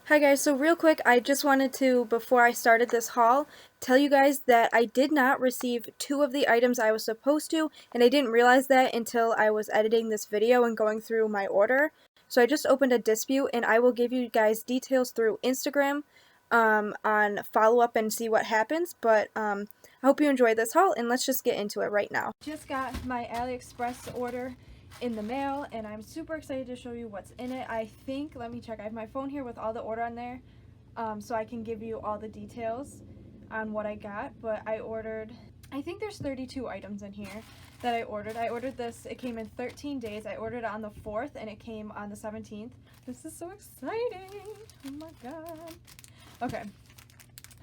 Hi guys, so real quick, I just wanted to, before I started this haul, tell you guys that I did not receive two of the items I was supposed to, and I didn't realize that until I was editing this video and going through my order. So I just opened a dispute, and I will give you guys details through Instagram on follow-up and see what happens, but I hope you enjoy this haul, and let's just get into it right now. Just got my Aliexpress order in the mail, and I'm super excited to show you what's in it. I think, let me check, I have my phone here with all the order on there, so I can give you all the details on what I got. But I ordered, I think there's 32 items in here that I ordered. I ordered this, it came in 13 days. I ordered it on the 4th and it came on the 17th. This is so exciting. Oh my god. Okay,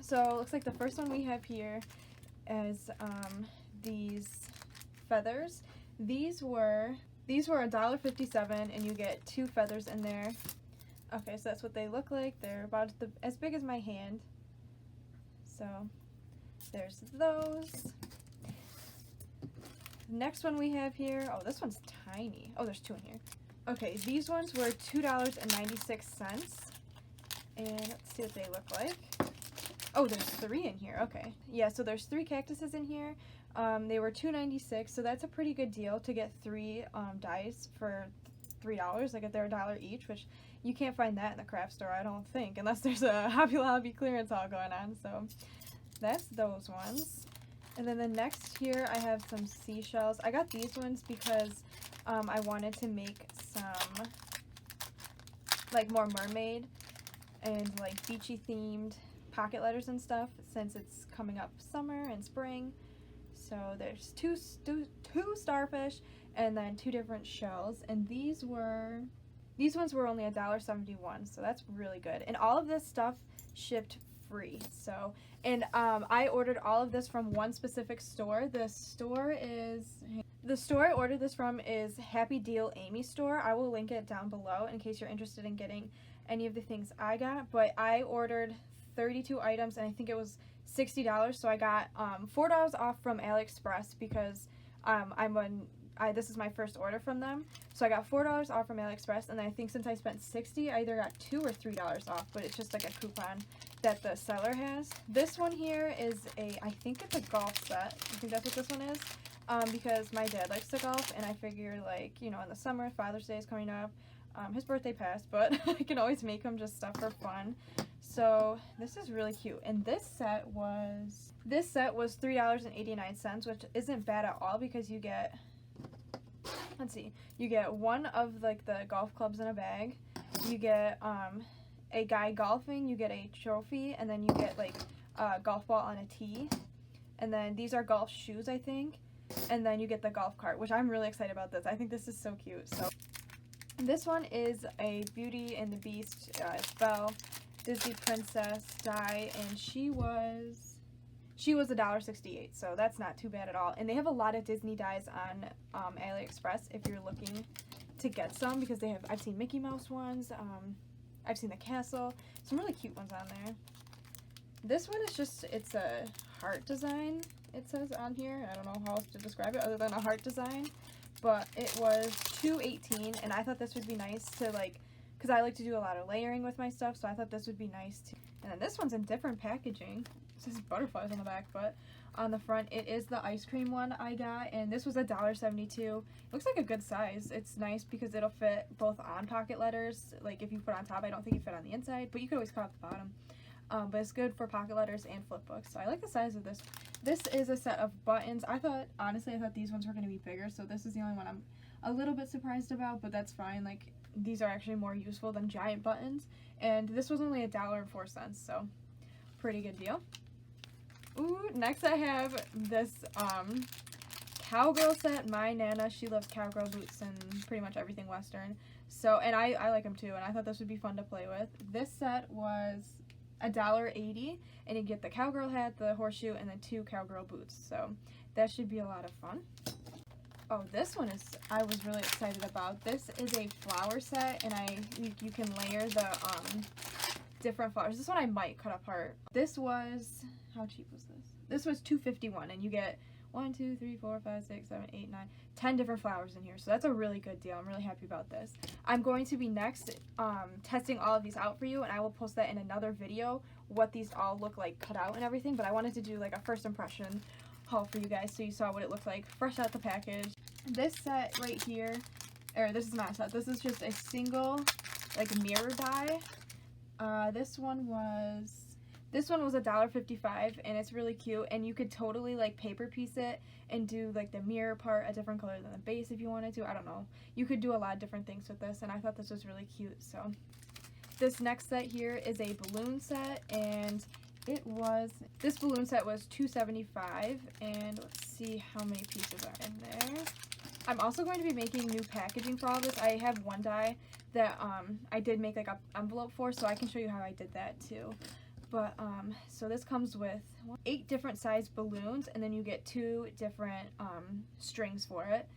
so it looks like the first one we have here is these feathers. These were $1.57 and you get 2 feathers in there. Okay, so that's what they look like. They're about as big as my hand. So there's those. The next one we have here, oh, this one's tiny. Oh, there's 2 in here. Okay, these ones were $2.96. And let's see what they look like. Oh, there's 3 in here. Okay. Yeah, so there's 3 cactuses in here. They were $2.96, so that's a pretty good deal to get 3 dies for $3. Like, they're $1 each, which you can't find that in the craft store, I don't think, unless there's a Hobby Lobby clearance haul going on. So that's those ones. And then the next here, I have some seashells. I got these ones because I wanted to make some, like, more mermaid and, like, beachy themed pocket letters and stuff, since it's coming up summer and spring. So there's two starfish and then 2 different shells, and these ones were only $1.71, so that's really good. And all of this stuff shipped free. So, and I ordered all of this from one specific store. The store I ordered this from is Happy Deal Amy store. I will link it down below in case you're interested in getting any of the things I got. But I ordered 32 items and I think it was $60, so I got $4 off from Aliexpress because this is my first order from them, so I got $4 off from Aliexpress. And I think since I spent $60, I either got $2 or $3 off, but it's just like a coupon that the seller has. This one here is I think it's a golf set. I think that's what this one is, because my dad likes to golf, and I figure, like, you know, in the summer, Father's Day is coming up. His birthday passed, but I can always make him just stuff for fun. So this is really cute, and this set was $3.89, which isn't bad at all because you get, let's see, you get one of, like, the golf clubs in a bag, you get a guy golfing, you get a trophy, and then you get, like, a golf ball on a tee, and then these are golf shoes, I think, and then you get the golf cart, which I'm really excited about this. I think this is so cute. So this one is a Beauty and the Beast, it's Belle, Disney princess die, and she was $1.68, so that's not too bad at all. And they have a lot of Disney dies on Aliexpress if you're looking to get some, because they have, I've seen Mickey Mouse ones, I've seen the castle, some really cute ones on there. This one is just, it's a heart design, it says on here. I don't know how else to describe it other than a heart design, but it was $2.18, and I thought this would be nice to, like, because I like to do a lot of layering with my stuff, so I thought this would be nice too. And then this one's in different packaging. It says butterflies on the back, but on the front it is the ice cream one I got, and this was $1.72. It looks like a good size. It's nice because it'll fit both on pocket letters. Like, if you put on top, I don't think it fit on the inside, but you could always cut off the bottom. But it's good for pocket letters and flip books, so I like the size of this. This is a set of buttons. Honestly, I thought these ones were going to be bigger, so this is the only one I'm a little bit surprised about, but that's fine. Like, these are actually more useful than giant buttons, and this was only $1.04, so pretty good deal. Ooh, next I have this cowgirl set. My Nana, she loves cowgirl boots and pretty much everything Western, so, and I like them too, and I thought this would be fun to play with. This set was $1.80, and you get the cowgirl hat, the horseshoe, and then 2 cowgirl boots, so that should be a lot of fun. Oh, this one is, I was really excited about. This is a flower set, and you can layer the different flowers. This one I might cut apart. This was, how cheap was this? This was $2.51, and you get 1, 2, 3, 4, 5, 6, 7, 8, 9, 10 different flowers in here. So that's a really good deal. I'm really happy about this. I'm going to be next testing all of these out for you, and I will post that in another video, what these all look like cut out and everything. But I wanted to do like a first impression haul for you guys so you saw what it looked like fresh out the package. This set right here, or this is not a set, this is just a single like mirror die. This one was $1.55, and it's really cute, and you could totally like paper piece it and do like the mirror part a different color than the base if you wanted to. I don't know, you could do a lot of different things with this, and I thought this was really cute. So this next set here is a balloon set, and this balloon set was $2.75, and let's see how many pieces are in there. I'm also going to be making new packaging for all this. I have one die that I did make like an envelope for, so I can show you how I did that too. But so this comes with 8 different size balloons, and then you get 2 different strings for it.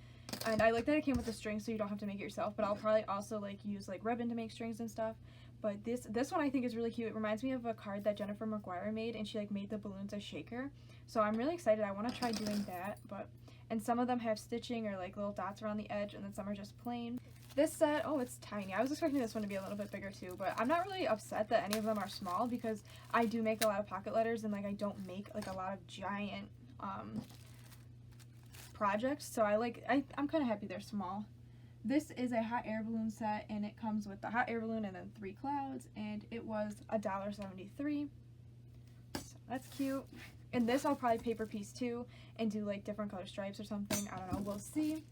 And I like that it came with the strings so you don't have to make it yourself, but I'll probably also like use like ribbon to make strings and stuff. But this one I think is really cute. It reminds me of a card that Jennifer McGuire made, and she like made the balloons a shaker. So I'm really excited. I want to try doing that. And some of them have stitching or like little dots around the edge, and then some are just plain. This set, oh, it's tiny. I was expecting this one to be a little bit bigger too, but I'm not really upset that any of them are small because I do make a lot of pocket letters, and like I don't make like a lot of giant projects, so I'm kind of happy they're small. This is a hot air balloon set, and it comes with the hot air balloon and then 3 clouds, and it was $1.73. So that's cute. And this I'll probably paper piece too and do like different color stripes or something. I don't know, we'll see.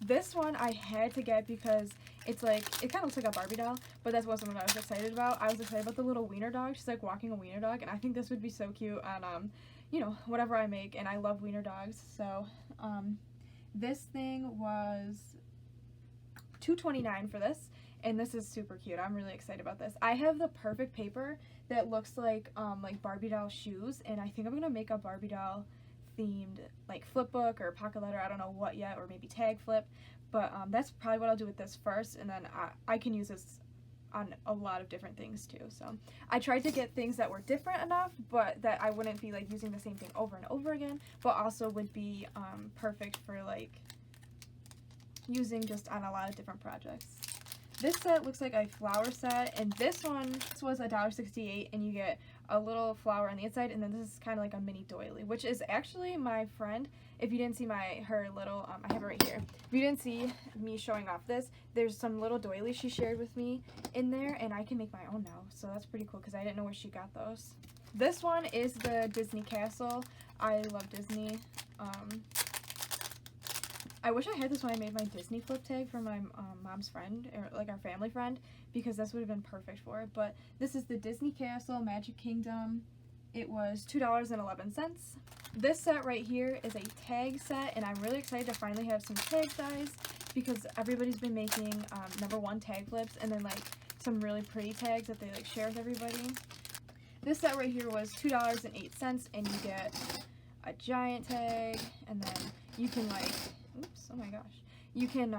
This one I had to get because it's like, it kind of looks like a Barbie doll, but that's what I was excited about. I was excited about the little wiener dog. She's like walking a wiener dog, and I think this would be so cute on, you know, whatever I make, and I love wiener dogs. So, this thing was $2.29 for this, and this is super cute. I'm really excited about this. I have the perfect paper that looks like Barbie doll shoes, and I think I'm gonna make a Barbie doll themed like flip book or pocket letter, I don't know what yet, or maybe tag flip, but that's probably what I'll do with this first, and then I can use this on a lot of different things too. So I tried to get things that were different enough, but that I wouldn't be like using the same thing over and over again, but also would be perfect for like using just on a lot of different projects. This set looks like a flower set, and this was $1.68, and you get a little flower on the inside, and then this is kind of like a mini doily, which is actually my friend. If you didn't see her little, I have it right here. If you didn't see me showing off this, there's some little doilies she shared with me in there, and I can make my own now, so that's pretty cool because I didn't know where she got those. This one is the Disney castle. I love Disney. I wish I had this when I made my Disney flip tag for my mom's friend, or like our family friend, because this would have been perfect for it. But this is the Disney Castle Magic Kingdom. It was $2.11. This set right here is a tag set, and I'm really excited to finally have some tag dies because everybody's been making #1 tag flips and then like some really pretty tags that they like share with everybody. This set right here was $2.08, and you get a giant tag, and then you can like, oops, oh my gosh, you can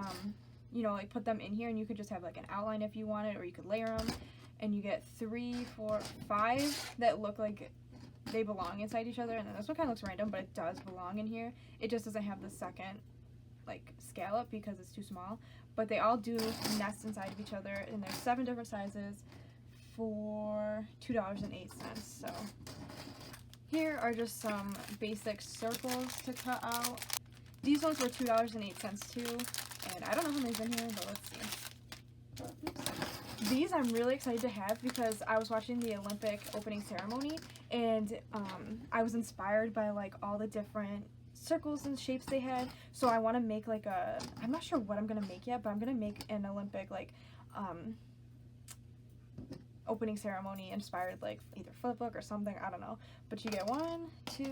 you know, like put them in here, and you could just have like an outline if you wanted, or you could layer them, and you get 3, 4, 5 that look like they belong inside each other. And then this one kind of looks random, but it does belong in here. It just doesn't have the second like scallop because it's too small, but they all do nest inside of each other, and there's 7 different sizes for $2.08. So here are just some basic circles to cut out. These ones were $2.08 too, and I don't know how many's in here, but let's see. Oops. These I'm really excited to have because I was watching the Olympic opening ceremony, and I was inspired by like all the different circles and shapes they had. So I want to make like I'm not sure what I'm gonna make yet, but I'm gonna make an Olympic like opening ceremony inspired like either flip book or something, I don't know. But you get 1, 2,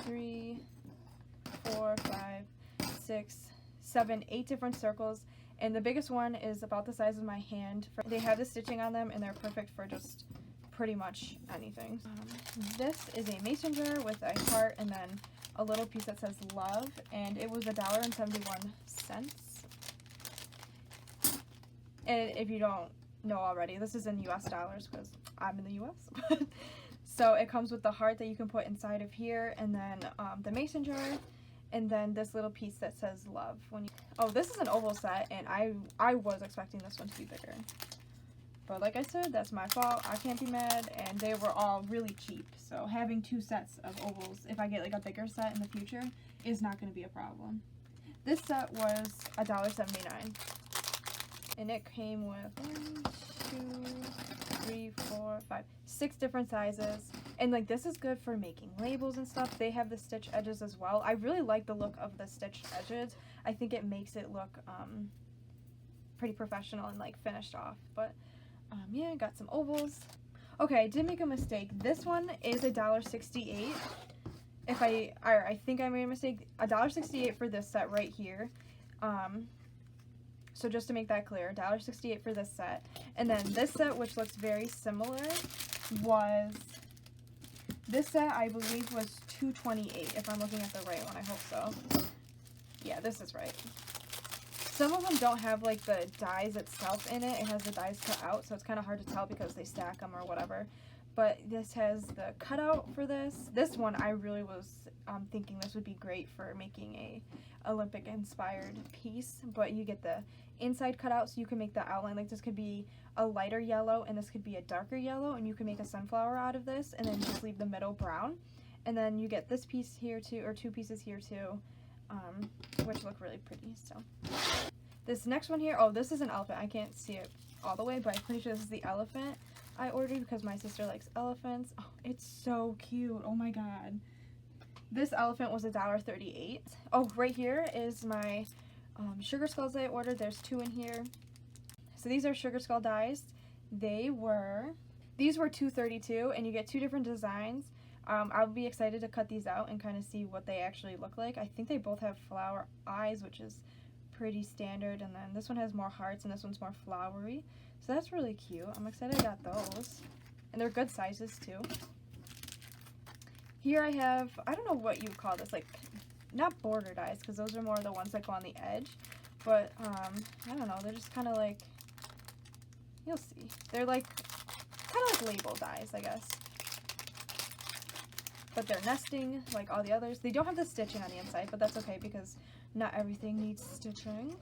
3, 4, 5, 6, 7, 8 different circles, and the biggest one is about the size of my hand. They have the stitching on them, and they're perfect for just pretty much anything. This is a mason jar with a heart and then a little piece that says love, and it was $1.71. And if you don't know already, this is in US dollars because I'm in the US. So it comes with the heart that you can put inside of here, and then the mason jar, and then this little piece that says love. Oh, this is an oval set, and I was expecting this one to be bigger. But like I said, that's my fault. I can't be mad, and they were all really cheap. So having 2 sets of ovals, if I get like a bigger set in the future, is not going to be a problem. This set was $1.79, and it came with 6 different sizes. And like, this is good for making labels and stuff. They have the stitch edges as well. I really like the look of the stitched edges. I think it makes it look pretty professional and like finished off. But yeah, I got some ovals. Okay, I did make a mistake. This one is $1.68. I think I made a mistake. $1.68 for this set right here. So just to make that clear, $1.68 for this set. And then this set, which looks very similar, this set I believe was $2.28, if I'm looking at the right one. I hope so. Yeah, this is right. Some of them don't have like the dies itself in it. It has the dies cut out, so it's kind of hard to tell because they stack them or whatever. But this has the cutout for this. This one I really was thinking this would be great for making a Olympic inspired piece, but you get the inside cutout, so you can make the outline. Like, this could be a lighter yellow and this could be a darker yellow, and you can make a sunflower out of this and then just leave the middle brown. And then you get this piece here too, or 2 pieces here too, which look really pretty. So this next one here, oh, this is an elephant. I can't see it all the way, but I'm pretty sure this is the elephant I ordered because my sister likes elephants. Oh, it's so cute. Oh my god. This elephant was $1.38. Oh, right here is my sugar skulls that I ordered. There's 2 in here. So these are sugar skull dies. These were $2.32, and you get 2 different designs. I'll be excited to cut these out and kind of see what they actually look like. I think they both have flower eyes, which is pretty standard, and then this one has more hearts and this one's more flowery. So that's really cute. I'm excited I got those. And they're good sizes too. Here I have, I don't know what you call this, like, not border dies, because those are more the ones that go on the edge, but I don't know, they're just kind of like, you'll see. They're like, kind of like label dies, I guess. But they're nesting like all the others. They don't have the stitching on the inside, but that's okay because not everything needs stitching.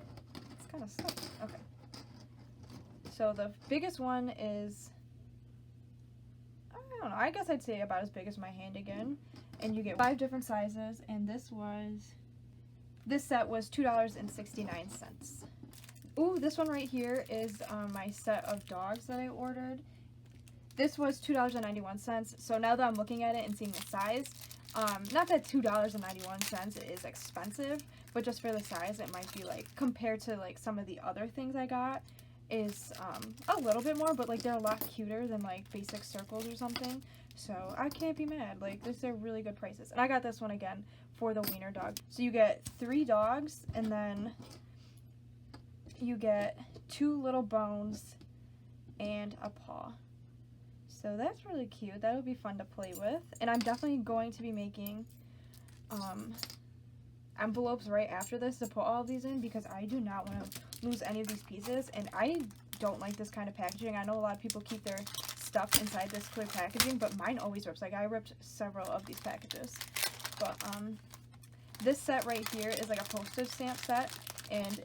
It's kind of stuck. Okay. So the biggest one is, I don't know, I guess I'd say about as big as my hand again. And you get 5 different sizes, and this set was $2.69. Ooh, this one right here is my set of dogs that I ordered. This was $2.91, so now that I'm looking at it and seeing the size, not that $2.91 is expensive, but just for the size, it might be like, compared to like some of the other things I got, is a little bit more, but like they're a lot cuter than like basic circles or something, so I can't be mad. Like, these are really good prices. And I got this one again for the Wiener Dog. So you get 3 dogs, and then you get 2 little bones and a paw. So that's really cute. That'll be fun to play with. And I'm definitely going to be making envelopes right after this to put all of these in, because I do not want to lose any of these pieces, and I don't like this kind of packaging. I know a lot of people keep their stuff inside this clear packaging, but mine always rips. Like, I ripped several of these packages. But this set right here is like a postage stamp set, and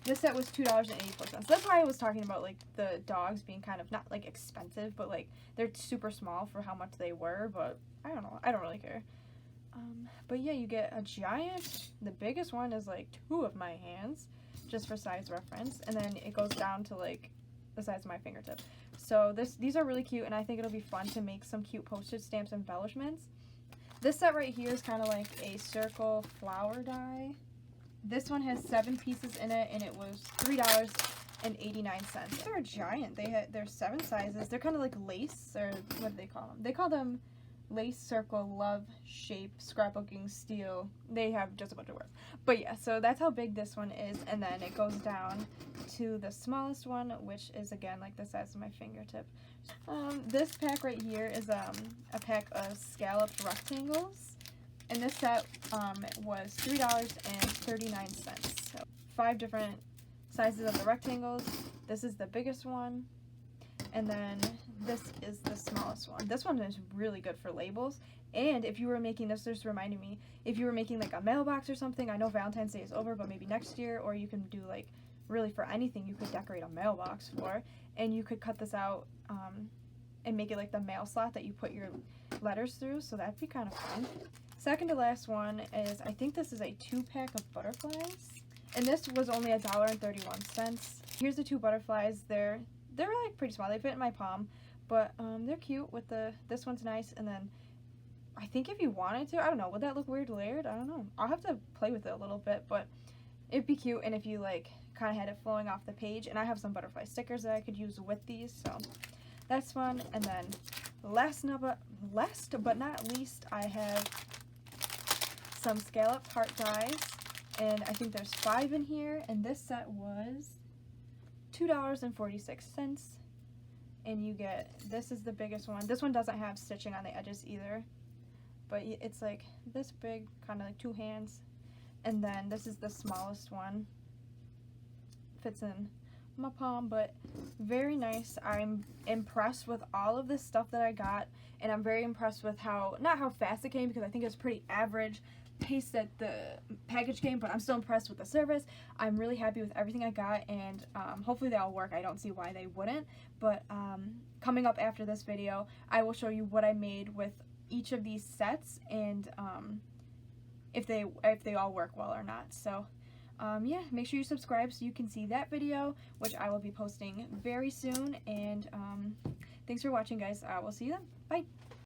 this set was $2.84. That's why I was talking about like the dogs being kind of not like expensive, but like they're super small for how much they were. But I don't know, I don't really care. But yeah, you get a giant. The biggest one is like 2 of my hands, just for size reference, and then it goes down to like the size of my fingertip. So these are really cute, and I think it'll be fun to make some cute postage stamps embellishments. This set right here is kind of like a circle flower die. This one has 7 pieces in it, and it was $3.89. They're a giant. There's 7 sizes. They're kind of like lace, or what do they call them? They call them lace, circle, love, shape, scrapbooking, steel. They have just a bunch of words. But yeah, so that's how big this one is, and then it goes down to the smallest one, which is again like the size of my fingertip. This pack right here is a pack of Scalloped Rectangles, and this set was $3.39. So 5 different sizes of the rectangles. This is the biggest one, and then this is the smallest one. This one is really good for labels. And if you were making this, just reminded me, if you were making like a mailbox or something, I know Valentine's Day is over, but maybe next year, or you can do like really for anything you could decorate a mailbox for, and you could cut this out and make it like the mail slot that you put your letters through, so that'd be kind of fun. Second to last one is, I think this is a 2-pack of butterflies, and this was only $1.31. Here's the 2 butterflies. They're like pretty small. They fit in my palm, but they're cute with this one's nice. And then I think if you wanted to, I don't know, would that look weird layered? I don't know. I'll have to play with it a little bit, but it'd be cute. And if you like kind of had it flowing off the page, and I have some butterfly stickers that I could use with these, so that's fun. And then last but not least, I have some Scalloped Art dies, and I think there's 5 in here, and this set was $2.46, and you get, this is the biggest one. This one doesn't have stitching on the edges either, but it's like this big, kind of like 2 hands. And then this is the smallest one, fits in my palm, but very nice. I'm impressed with all of this stuff that I got, and I'm very impressed with not how fast it came, because I think it was pretty average pace that the package came, but I'm still impressed with the service. I'm really happy with everything I got, and hopefully they all work. I don't see why they wouldn't, but coming up after this video, I will show you what I made with each of these sets, and if they all work well or not. So yeah, make sure you subscribe so you can see that video, which I will be posting very soon. And thanks for watching, guys. I will see you then. Bye.